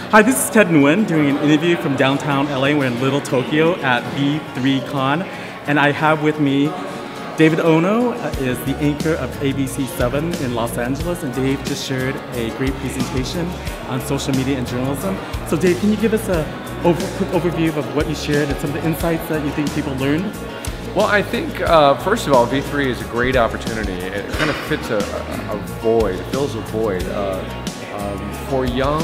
Hi, this is Ted Nguyen doing an interview from downtown LA. We're in Little Tokyo at V3 Con, and I have with me David Ono is the anchor of ABC7 in Los Angeles, and Dave just shared a great presentation on social media and journalism. So Dave, can you give us a quick overview of what you shared and some of the insights that you think people learned? Well, I think, first of all, V3 is a great opportunity. It kind of fits a void, it fills a void for young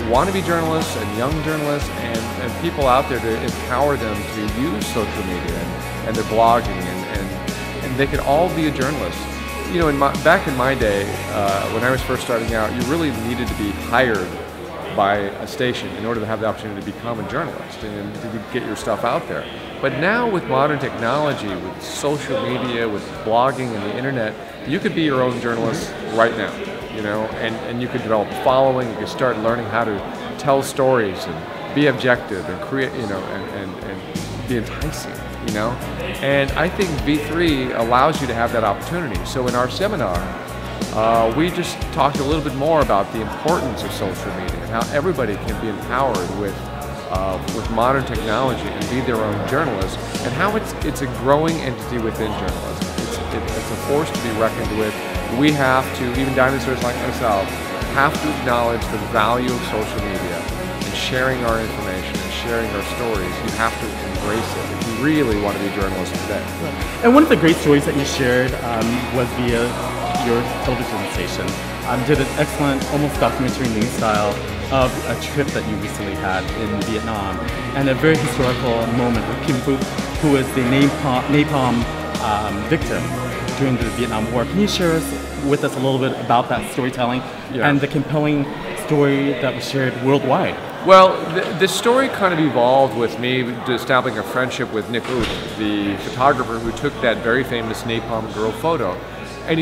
wannabe journalists and young journalists and people out there to empower them to use social media and their blogging and they could all be a journalist. You know, back in my day, when I was first starting out, you really needed to be hired by a station in order to have the opportunity to become a journalist and to get your stuff out there. But now with modern technology, with social media, with blogging and the internet, you could be your own journalist right now, you know, and you could develop a following, you could start learning how to tell stories and be objective and create, you know, and be enticing, you know. And I think V3 allows you to have that opportunity. So in our seminar, we just talked a little bit more about the importance of social media and how everybody can be empowered with modern technology and be their own journalists, and how it's a growing entity within journalism. It's a force to be reckoned with. We have to, even dinosaurs like myself, have to acknowledge the value of social media and sharing our information and sharing our stories. You have to embrace it if you really want to be a journalist today. And one of the great stories that you shared was via your television station. Did an excellent, almost documentary news style of a trip that you recently had in Vietnam, and a very historical moment with Kim Phuc, who was the napalm victim during the Vietnam War. Can you share with us a little bit about that storytelling and the compelling story that was shared worldwide? Well, the story kind of evolved with me establishing a friendship with Nick Ut, the photographer who took that very famous napalm girl photo. And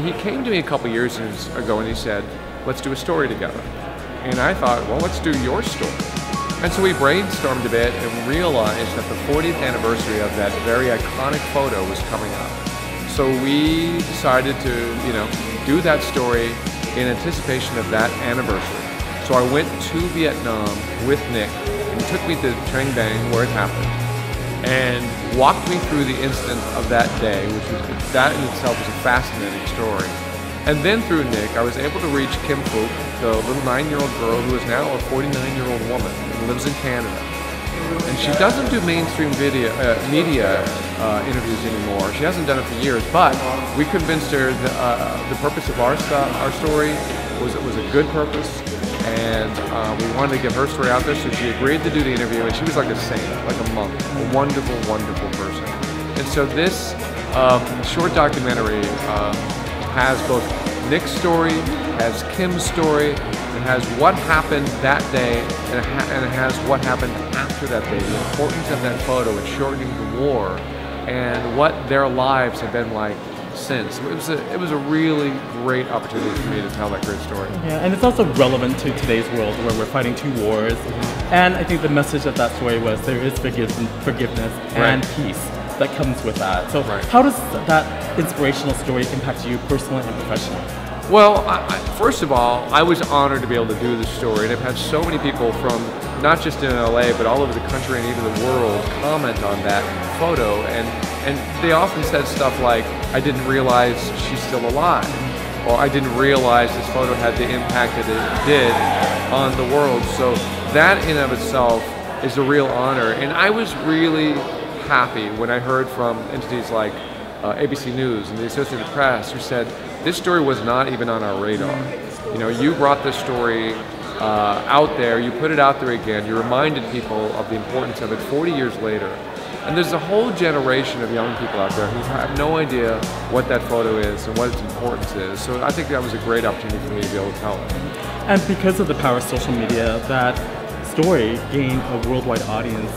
he came to me a couple years ago and he said, let's do a story together. And I thought, well, let's do your story. And so we brainstormed a bit and realized that the 40th anniversary of that very iconic photo was coming up. So we decided to, you know, do that story in anticipation of that anniversary. So I went to Vietnam with Nick, and he took me to Trang Bang, where it happened, and walked me through the incident of that day, that in itself was a fascinating story. And then through Nick, I was able to reach Kim Phuc, the little 9-year-old girl who is now a 49-year-old woman and lives in Canada. And she doesn't do mainstream media interviews anymore. She hasn't done it for years, but we convinced her the purpose of our story was a good purpose, and we wanted to get her story out there, so she agreed to do the interview, and she was like a saint, like a monk, a wonderful, wonderful person. And so this short documentary has both Nick's story, has Kim's story, it has what happened that day, and it has what happened after that day, the importance of that photo in shortening the war, and what their lives have been like since. It was a really great opportunity for me to tell that great story. Yeah, and it's also relevant to today's world where we're fighting two wars, and I think the message of that story was there is forgiveness and peace that comes with that. So how does that inspirational story impact you personally and professionally? Well, first of all, I was honored to be able to do this story, and I've had so many people from not just in LA, but all over the country and even the world comment on that photo, and they often said stuff like, I didn't realize she's still alive, or I didn't realize this photo had the impact that it did on the world. So that in of itself is a real honor, and I was really happy when I heard from entities like ABC News and the Associated Press, who said this story was not even on our radar. You know, you brought this story out there, you put it out there again, you reminded people of the importance of it 40 years later. And there's a whole generation of young people out there who have no idea what that photo is and what its importance is. So I think that was a great opportunity for me to be able to tell it. And because of the power of social media, that story gained a worldwide audience.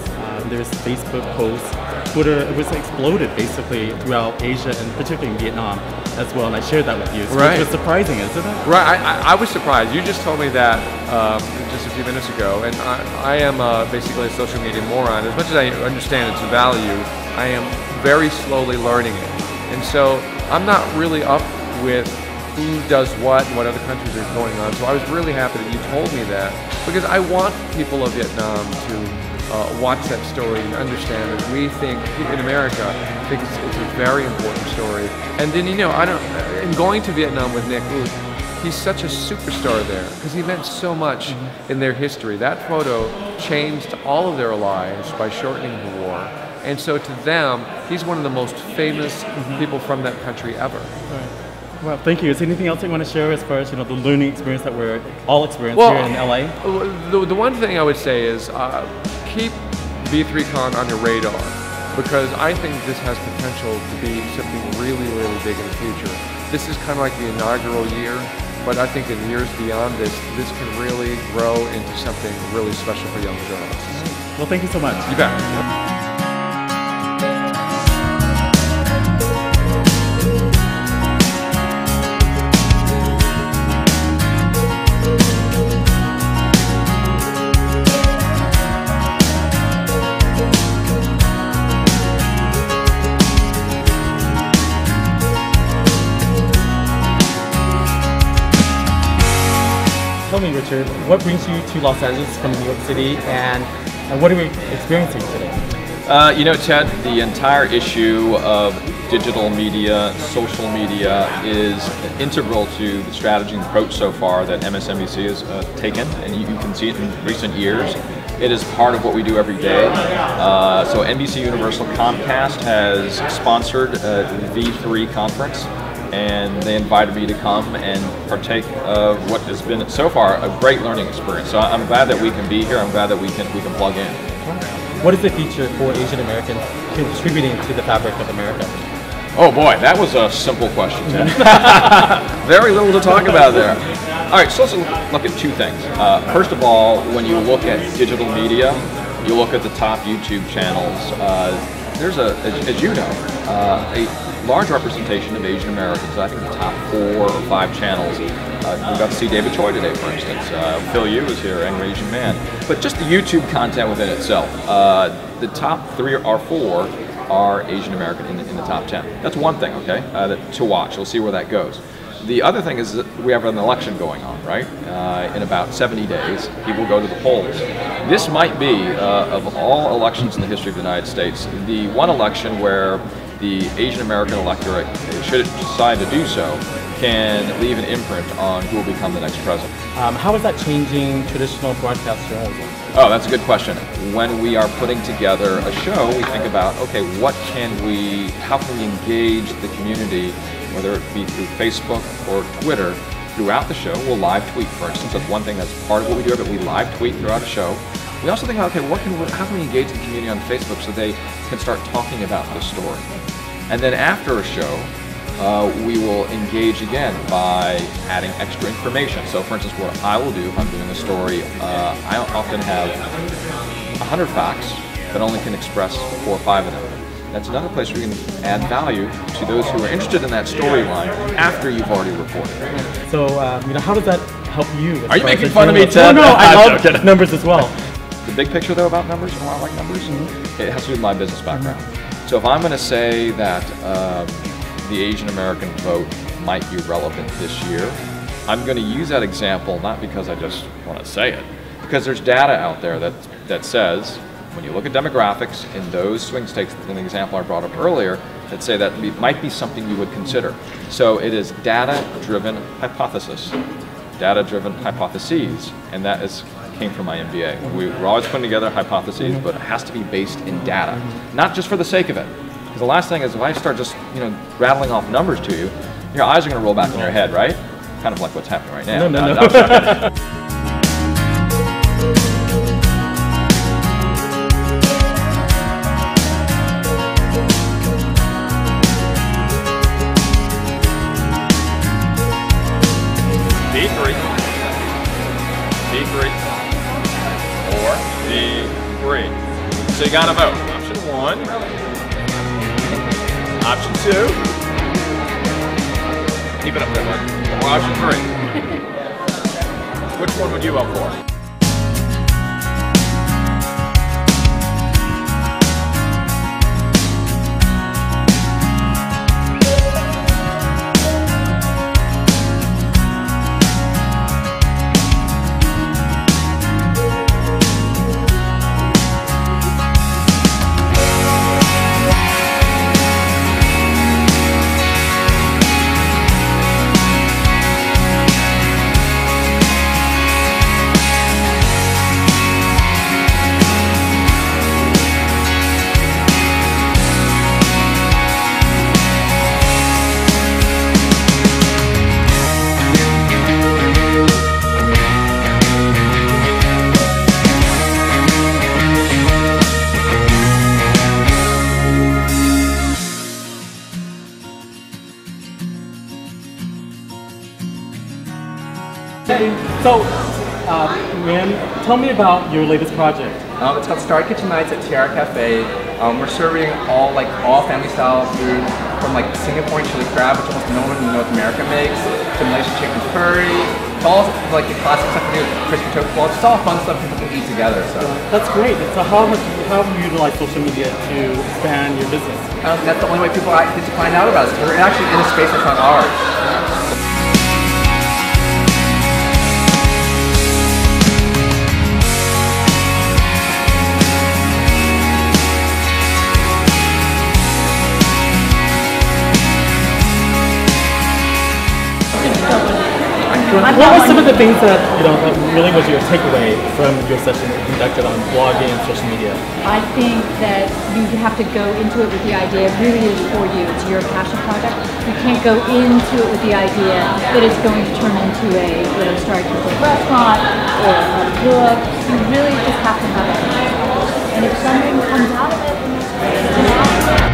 There's Facebook posts, Twitter, it was exploded basically throughout Asia and particularly in Vietnam as well, and I shared that with you, which was surprising, isn't it? Right, I was surprised. You just told me that just a few minutes ago, and I am basically a social media moron. As much as I understand its value, I am very slowly learning it. And so I'm not really up with who does what and what other countries are going on. So I was really happy that you told me that, because I want people of Vietnam to watch that story and understand that we think, in America, think it's a very important story. And then, you know, in going to Vietnam with Nick Ut, he's such a superstar there because he meant so much in their history. That photo changed all of their lives by shortening the war. And so to them, he's one of the most famous people from that country ever. Right. Well, thank you. Is there anything else you want to share as far as, you know, the learning experience that we're all experiencing here in LA? The one thing I would say is keep V3 Con on your radar, because I think this has potential to be something really, really big in the future. This is kind of like the inaugural year, but I think in years beyond this, this can really grow into something really special for young journalists. Well, thank you so much. You bet. Tell me, Richard, what brings you to Los Angeles from New York City, and what are we experiencing today? You know, Ted, the entire issue of digital media, social media is integral to the strategy and approach so far that MSNBC has taken, and you can see it in recent years. It is part of what we do every day. So NBC Universal Comcast has sponsored the V3 conference, and they invited me to come and partake of what has been so far a great learning experience. So I'm glad that we can be here. I'm glad that we can plug in. What is the feature for Asian Americans contributing to the fabric of America? Oh boy, that was a simple question, Ted. Very little to talk about there. All right, so let's look at two things. First of all, when you look at digital media, you look at the top YouTube channels. There's as you know, a large representation of Asian Americans. I think the top 4 or 5 channels. We got to see David Choi today, for instance. Phil Yu was here, Angry Asian Man. But just the YouTube content within itself, the top 3 or 4 are Asian American in the top 10. That's one thing, okay, to watch. We'll see where that goes. The other thing is that we have an election going on, right? In about 70 days, people go to the polls. This might be, of all elections in the history of the United States, the one election where the Asian American electorate, should it decide to do so, can leave an imprint on who will become the next president. How is that changing traditional broadcast journalism? Oh, that's a good question. When we are putting together a show, we think about, okay, how can we engage the community, whether it be through Facebook or Twitter, throughout the show. We'll live tweet, for instance. That's one thing that's part of what we do, but we live tweet throughout a show. We also think about, okay, how can we engage the community on Facebook so they can start talking about the story? And then after a show, we will engage again by adding extra information. So for instance, what I will do if I'm doing a story, I often have 100 facts, but only can express 4 or 5 of them. That's another place where you can add value to those who are interested in that storyline after you've already reported. So, you know, how does that help you? Are you making fun of me, Ted? No, I love numbers as well. The big picture, though, about numbers, and why I like numbers, it has to do with my business background. So if I'm going to say that the Asian American vote might be relevant this year, I'm going to use that example not because I just want to say it, because there's data out there that says, when you look at demographics in those swing states, in the example I brought up earlier, that say that might be something you would consider. So it is data-driven hypothesis, data-driven hypotheses, and that came from my MBA. We're always putting together hypotheses, but it has to be based in data, not just for the sake of it. Because the last thing is, if I start just rattling off numbers to you, your eyes are going to roll back in your head, right? Kind of like what's happening right now. No. V3 or V3. So you got to vote. Option 1, option 2. Keep it up there, bud. Or option 3. Which one would you vote for? So, Nguyen, tell me about your latest project. It's called Star Kitchen Nights at Tiara Cafe. We're serving all family style food, from like Singaporean chili crab, which almost no one in North America makes, to Malaysian chicken curry. It's all like the classic stuff we do with crispy tofu balls. It's all fun stuff people can eat together. So That's great. So how have you utilized social media to expand your business? that's the only way people get to find out about us. We're actually in a space that's not ours. What were some of the things that that really was your takeaway from your session that you conducted on blogging and social media? I think that you have to go into it with the idea it really is for you. It's your passion project. You can't go into it with the idea that it's going to turn into a start to a restaurant or a book. You really just have to have it. And if something comes out of it, it's an awesome.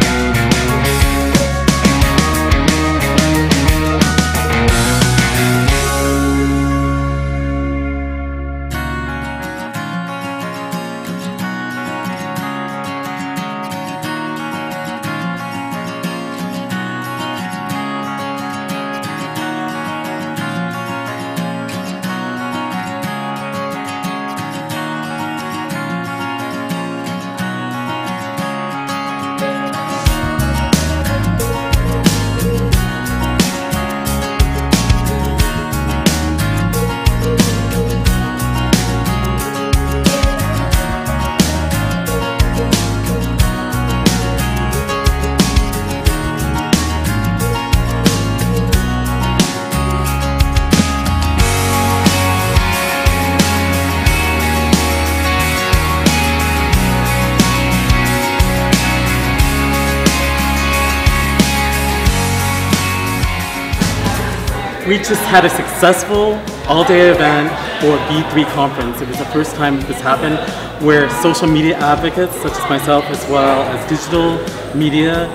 We just had a successful all-day event for V3 Conference. It was the first time this happened where social media advocates such as myself, as well as digital media,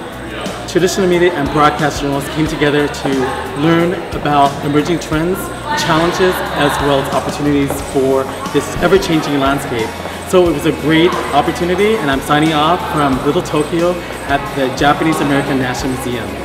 traditional media, and broadcast journalists came together to learn about emerging trends, challenges, as well as opportunities for this ever-changing landscape. So it was a great opportunity, and I'm signing off from Little Tokyo at the Japanese American National Museum.